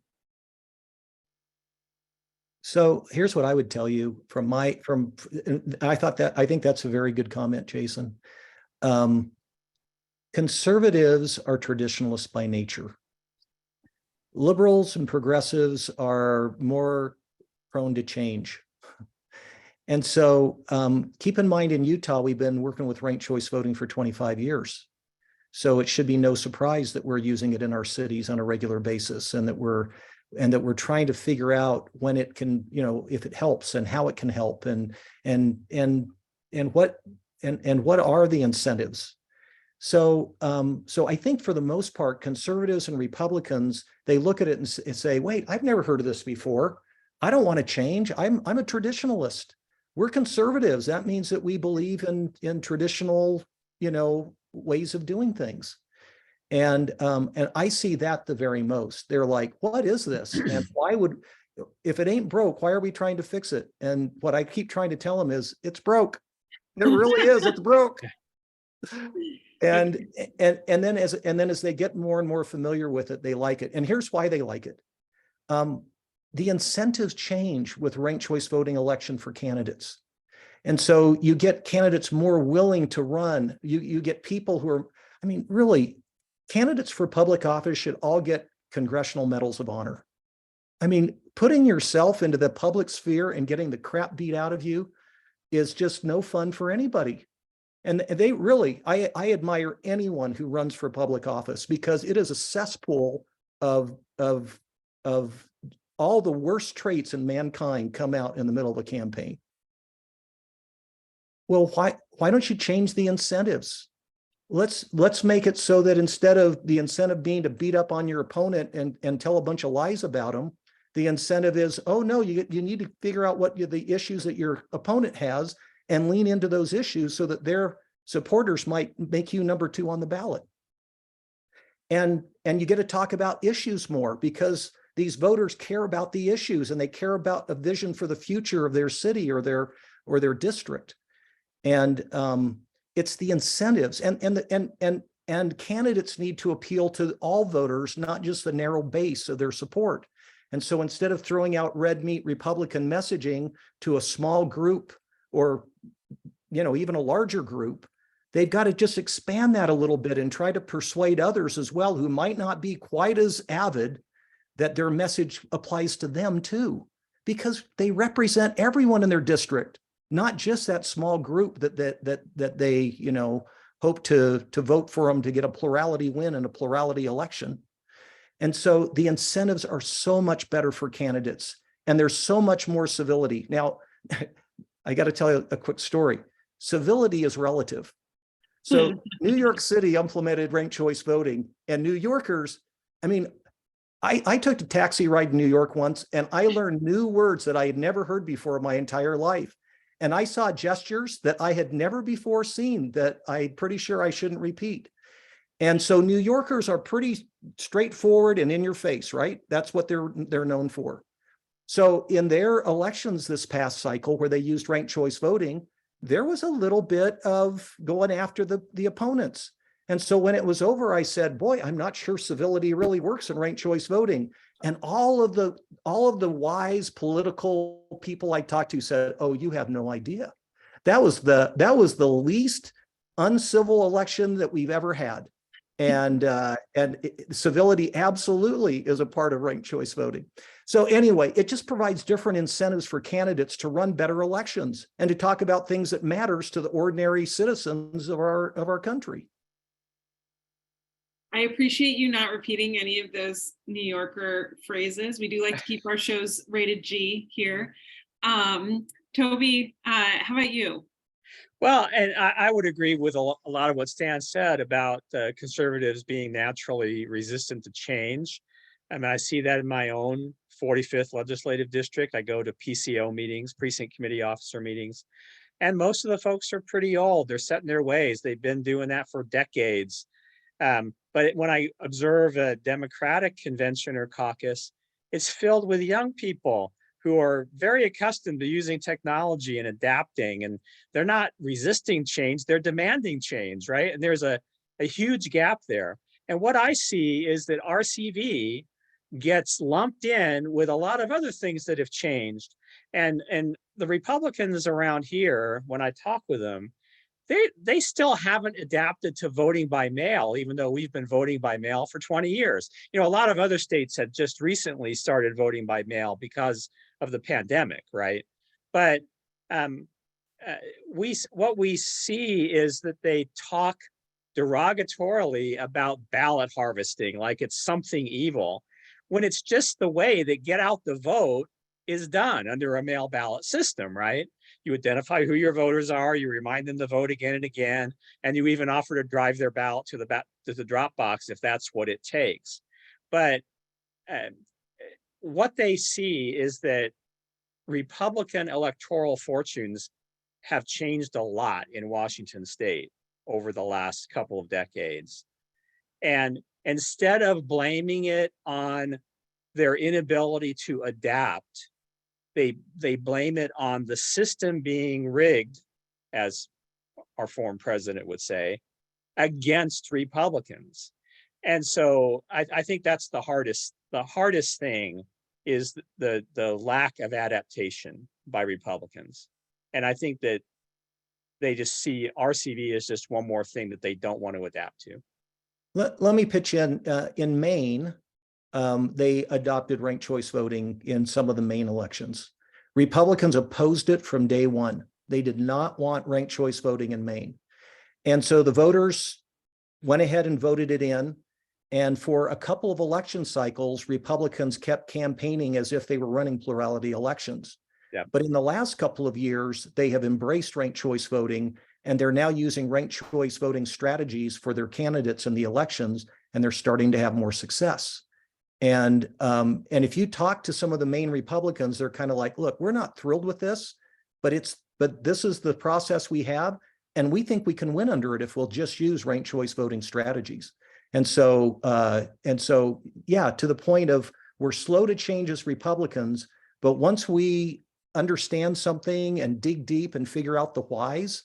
So here's what I would tell you I think that's a very good comment, Jason. Conservatives are traditionalists by nature. Liberals and progressives are more prone to change. And so keep in mind, in Utah, we've been working with ranked choice voting for 25 years. So it should be no surprise that we're using it in our cities on a regular basis, and that we're trying to figure out when it can, you know, if it helps and how it can help, and what are the incentives. So I think for the most part, conservatives and Republicans, they look at it and say, wait, I've never heard of this before. I don't want to change. I'm a traditionalist. We're conservatives. That means that we believe in traditional, you know, ways of doing things. And I see that the very most. They're like, what is this? And if it ain't broke, why are we trying to fix it? And what I keep trying to tell them is, it's broke. It really is. It's broke. And then as they get more and more familiar with it, they like it. And here's why they like it. The incentives change with ranked choice voting election for candidates. And so you get candidates more willing to run. You get people who are, I mean, really, candidates for public office should all get congressional medals of honor. I mean, putting yourself into the public sphere and getting the crap beat out of you is just no fun for anybody. And they really, I admire anyone who runs for public office, because it is a cesspool of all the worst traits in mankind come out in the middle of a campaign. Well, why don't you change the incentives? Let's make it so that instead of the incentive being to beat up on your opponent and tell a bunch of lies about them, the incentive is, oh no, you need to figure out what the issues that your opponent has and lean into those issues so that their supporters might make you number 2 on the ballot. And you get to talk about issues more, because these voters care about the issues and they care about a vision for the future of their city or their district. And it's the incentives, and candidates need to appeal to all voters, not just the narrow base of their support. And so instead of throwing out red meat Republican messaging to a small group, or even a larger group, they've got to just expand that a little bit and try to persuade others as well, who might not be quite as avid, that their message applies to them too, because they represent everyone in their district, not just that small group that they hope to vote for them to get a plurality win in a plurality election. And so the incentives are so much better for candidates, and there's so much more civility. Now, I got to tell you a quick story. Civility is relative. So New York City implemented ranked choice voting, and New Yorkers, I mean, I took a taxi ride in New York once, and I learned new words that I had never heard before in my entire life. And I saw gestures that I had never before seen that I'm pretty sure I shouldn't repeat. And so New Yorkers are pretty straightforward and in your face, right? That's what they're known for. So in their elections this past cycle, where they used ranked choice voting, there was a little bit of going after the opponents. And so when it was over, I said, boy, I'm not sure civility really works in ranked choice voting. And all of the wise political people I talked to said, oh, you have no idea. That was the least uncivil election that we've ever had. And civility absolutely is a part of ranked choice voting. So anyway, it just provides different incentives for candidates to run better elections and to talk about things that matters to the ordinary citizens of our country. I appreciate you not repeating any of those New Yorker phrases. We do like to keep our shows rated G here. Toby, how about you? Well, and I would agree with a lot of what Stan said about conservatives being naturally resistant to change. I mean, I see that in my own 45th legislative district. I go to PCO meetings, precinct committee officer meetings, and most of the folks are pretty old. They're set in their ways. They've been doing that for decades. But when I observe a Democratic convention or caucus, it's filled with young people who are very accustomed to using technology and adapting, and they're not resisting change, they're demanding change, right? And there's a huge gap there. And what I see is that RCV gets lumped in with a lot of other things that have changed. And the Republicans around here, when I talk with them, they still haven't adapted to voting by mail, even though we've been voting by mail for 20 years. A lot of other states had just recently started voting by mail because of the pandemic, right? But what we see is that they talk derogatorily about ballot harvesting, like it's something evil, when it's just the way that get out the vote is done under a mail ballot system, right? You identify who your voters are, you remind them to vote again and again, and you even offer to drive their ballot to the drop box if that's what it takes. But what they see is that Republican electoral fortunes have changed a lot in Washington state over the last couple of decades. And instead of blaming it on their inability to adapt, they blame it on the system being rigged, as our former president would say, against Republicans. And so I think that's the hardest thing is the lack of adaptation by Republicans. And I think that they just see RCV as just one more thing that they don't want to adapt to. Let me pitch in Maine, they adopted ranked choice voting in some of the Maine elections. Republicans opposed it from day one. They did not want ranked choice voting in Maine. And so the voters went ahead and voted it in. And for a couple of election cycles, Republicans kept campaigning as if they were running plurality elections. Yeah. But in the last couple of years, they have embraced ranked choice voting, and they're now using ranked choice voting strategies for their candidates in the elections, and they're starting to have more success. And if you talk to some of the Maine Republicans, they're kind of like, look, we're not thrilled with this, but this is the process we have, and we think we can win under it if we'll just use ranked choice voting strategies. And so, yeah, to the point of we're slow to change as Republicans, but once we understand something and dig deep and figure out the whys,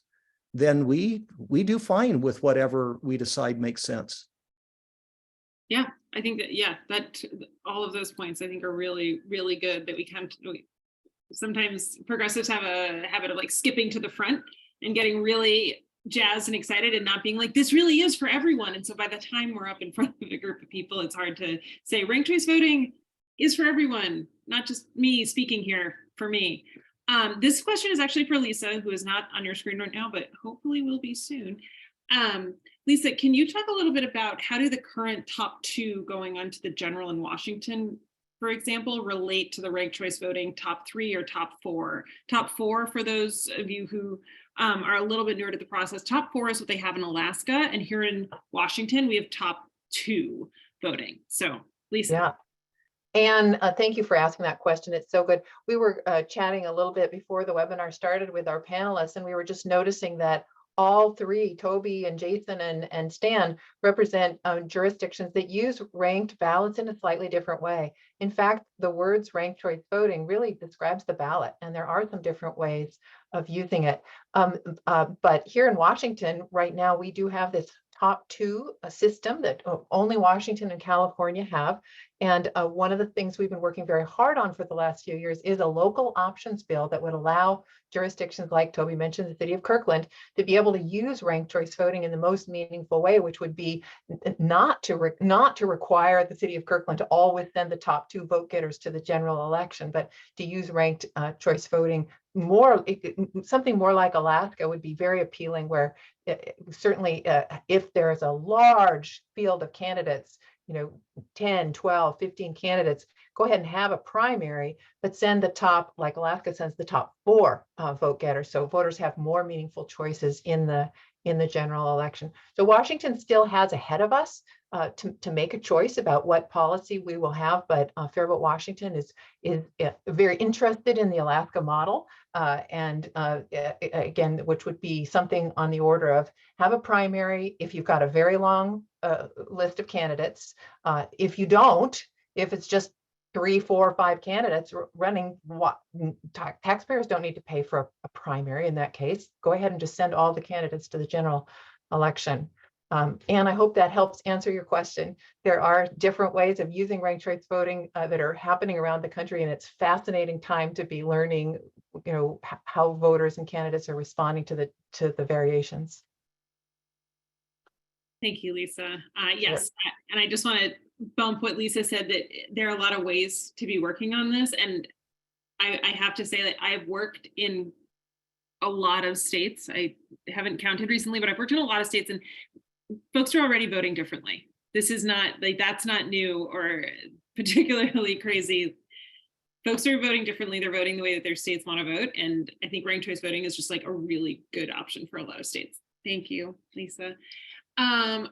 then we do fine with whatever we decide makes sense. Yeah, I think that, yeah, that all of those points I think are really, really good, that sometimes progressives have a habit of like skipping to the front and getting really jazzed and excited and not being like, this really is for everyone. And so by the time we're up in front of a group of people, it's hard to say ranked choice voting is for everyone, not just me speaking here for me. This question is actually for Lisa, who is not on your screen right now, but hopefully will be soon. Lisa, can you talk a little bit about how do the current top two going on to the general in Washington, for example, relate to the ranked choice voting top three or top four? Top four, for those of you who are a little bit newer to the process, top four is what they have in Alaska. And here in Washington, we have top two voting. So Lisa. Yeah. And thank you for asking that question. It's so good. We were chatting a little bit before the webinar started with our panelists, and we were just noticing that all three, Toby and Jason and Stan, represent jurisdictions that use ranked ballots in a slightly different way. In fact, the words ranked choice voting really describes the ballot, and there are some different ways of using it. But here in Washington right now, we do have this top two system that only Washington and California have. And one of the things we've been working very hard on for the last few years is a local options bill that would allow jurisdictions like Toby mentioned, the city of Kirkland, to be able to use ranked choice voting in the most meaningful way, which would be not to require the city of Kirkland to always send the top two vote getters to the general election, but to use ranked choice voting something more like Alaska would be very appealing, where certainly if there is a large field of candidates, 10, 12, 15 candidates, go ahead and have a primary, but send the top, like Alaska sends the top four vote getters. So voters have more meaningful choices in the general election. So Washington still has ahead of us to make a choice about what policy we will have, but Fair Vote Washington is very interested in the Alaska model, and again, which would be something on the order of have a primary if you've got a very long list of candidates. If you don't, if it's just 3, 4, 5 candidates running, taxpayers don't need to pay for a primary in that case. Go ahead and just send all the candidates to the general election. And I hope that helps answer your question. There are different ways of using ranked choice voting that are happening around the country, and it's fascinating time to be learning, how voters and candidates are responding to the variations. Thank you, Lisa. Yes, and I just want to bump what Lisa said, that there are a lot of ways to be working on this. And I have to say that I've worked in a lot of states. I haven't counted recently, but I've worked in a lot of states, and folks are already voting differently. This is not that's not new or particularly crazy. Folks are voting differently. They're voting the way that their states want to vote. And I think ranked choice voting is just like a really good option for a lot of states. Thank you, Lisa.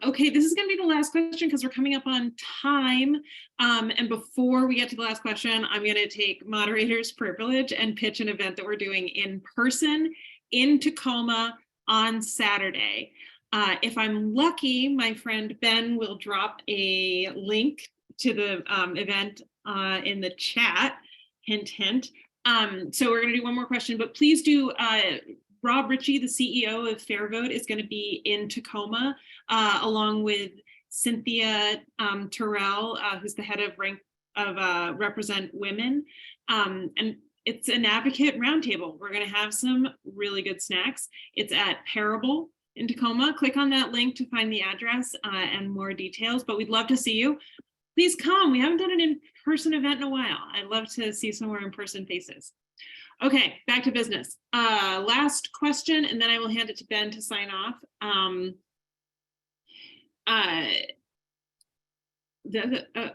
Okay, this is going to be the last question because we're coming up on time. And before we get to the last question, I'm going to take moderator's privilege and pitch an event that we're doing in person in Tacoma on Saturday. If I'm lucky, my friend Ben will drop a link to the event in the chat, hint, hint. So we're going to do one more question, but please do, Rob Ritchie, the CEO of Fair Vote, is going to be in Tacoma, along with Cynthia Terrell, who's the head of Represent Women. And it's an advocate roundtable. We're going to have some really good snacks. It's at Parable in Tacoma. Click on that link to find the address and more details, but we'd love to see you. Please come. We haven't done an in-person event in a while. I'd love to see some more in-person faces. Okay, back to business. Last question, and then I will hand it to Ben to sign off.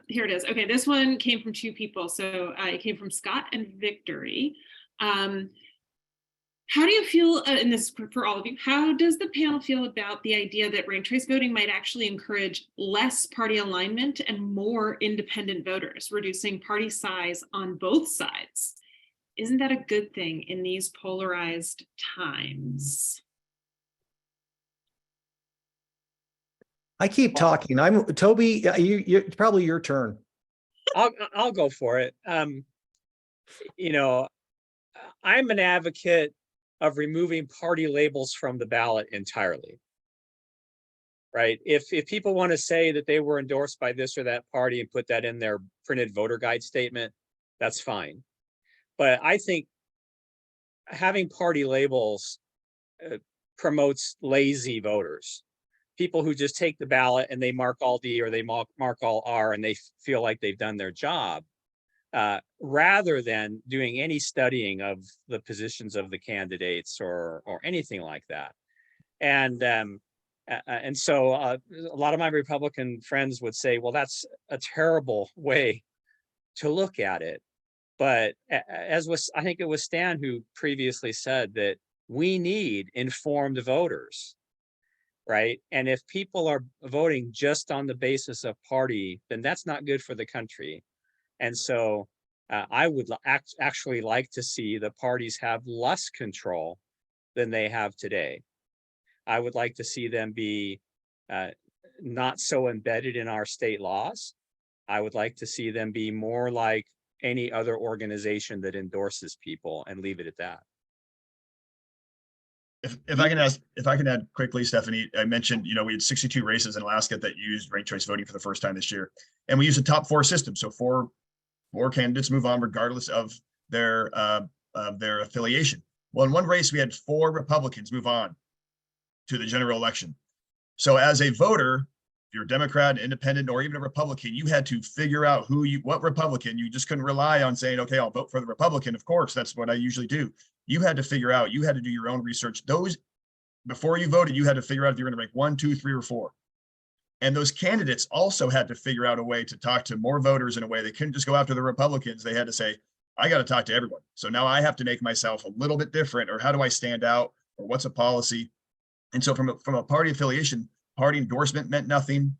Here it is. Okay, this one came from two people. So it came from Scott and Victory. How do you feel, and this is for all of you, how does the panel feel about the idea that ranked choice voting might actually encourage less party alignment and more independent voters, reducing party size on both sides? Isn't that a good thing in these polarized times? I keep talking. I'm Toby. It's probably your turn. I'll go for it. You know, I'm an advocate of removing party labels from the ballot entirely. Right? If people want to say that they were endorsed by this or that party and put that in their printed voter guide statement, that's fine. But I think having party labels promotes lazy voters. People who just take the ballot and they mark all D or they mark all R and they feel like they've done their job, rather than doing any studying of the positions of the candidates or anything like that. And so a lot of my Republican friends would say, well, that's a terrible way to look at it. But as was, I think it was Stan who previously said that we need informed voters, right? And if people are voting just on the basis of party, then that's not good for the country. And so I would actually like to see the parties have less control than they have today. I would like to see them be not so embedded in our state laws. I would like to see them be more like any other organization that endorses people and leave it at that. If I can add quickly, Stephanie, I mentioned, we had 62 races in Alaska that used ranked choice voting for the first time this year. And we use a top four system. So four candidates move on regardless of their affiliation. Well, in one race, we had 4 Republicans move on to the general election. So as a voter, if you're a Democrat, independent, or even a Republican, you had to figure out what Republican. You just couldn't rely on saying, okay, I'll vote for the Republican. Of course, that's what I usually do. You had to figure out, you had to do your own research. Before you voted, you had to figure out if you're going to rank 1, 2, 3, or 4. And those candidates also had to figure out a way to talk to more voters in a way. They couldn't just go after the Republicans. They had to say, I got to talk to everyone. So now I have to make myself a little bit different, or how do I stand out, or what's a policy? And so from a party affiliation, party endorsement meant nothing.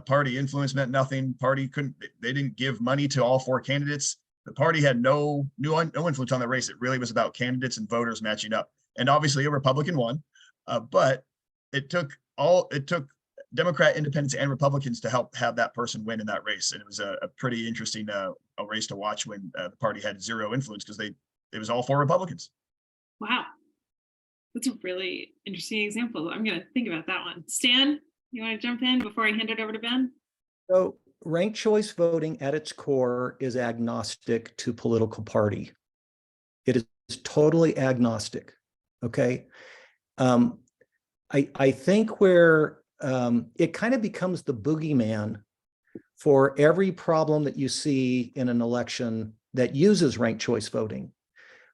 Party influence meant nothing. They didn't give money to all 4 candidates. The party had no influence on the race. It really was about candidates and voters matching up. And obviously a Republican won, but it took Democrat, independents, and Republicans to help have that person win in that race. And it was a pretty interesting a race to watch when the party had 0 influence because it was all 4 Republicans. Wow. That's a really interesting example. I'm going to think about that one. Stan, you want to jump in before I hand it over to Ben? So ranked choice voting at its core is agnostic to political party. It is totally agnostic. Okay. I think where it kind of becomes the boogeyman for every problem that you see in an election that uses ranked choice voting.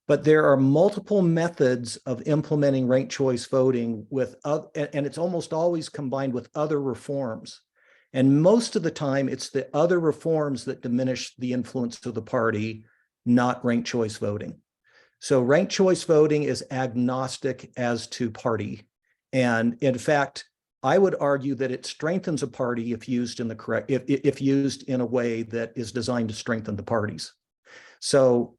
But there are multiple methods of implementing ranked choice voting and it's almost always combined with other reforms. And most of the time, it's the other reforms that diminish the influence of the party, not ranked choice voting. So ranked choice voting is agnostic as to party. And in fact, I would argue that it strengthens a party if used if used in a way that is designed to strengthen the parties. So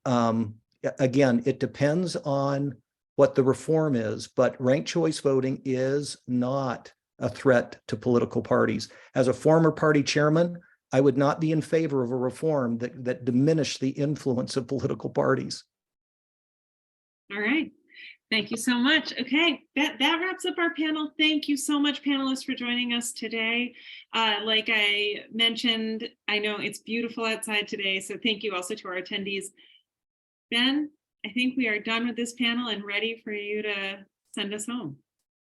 again, it depends on what the reform is, but ranked choice voting is not a threat to political parties. As a former party chairman, I would not be in favor of a reform that diminished the influence of political parties. All right. Thank you so much. Okay, that wraps up our panel. Thank you so much, panelists, for joining us today. Like I mentioned, I know it's beautiful outside today, so thank you also to our attendees. Ben, I think we are done with this panel and ready for you to send us home.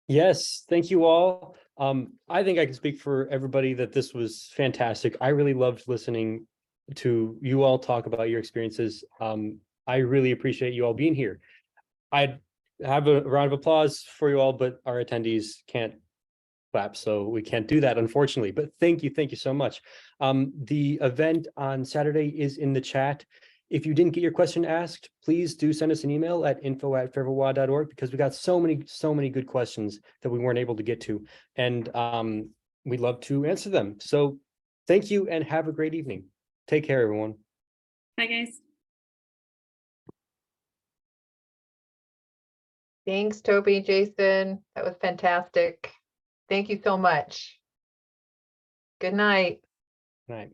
Yes, thank you all. I think I can speak for everybody that this was fantastic. I really loved listening to you all talk about your experiences. I really appreciate you all being here. I'd have a round of applause for you all, but our attendees can't clap, so we can't do that, unfortunately. But thank you so much. The event on Saturday is in the chat. If you didn't get your question asked, please do send us an email at info@fairvotewa.org, because we got so many good questions that we weren't able to get to, and we'd love to answer them. So thank you and have a great evening. Take care, everyone. Bye, guys. Thanks, Toby, Jason. That was fantastic. Thank you so much. Good night. Good night.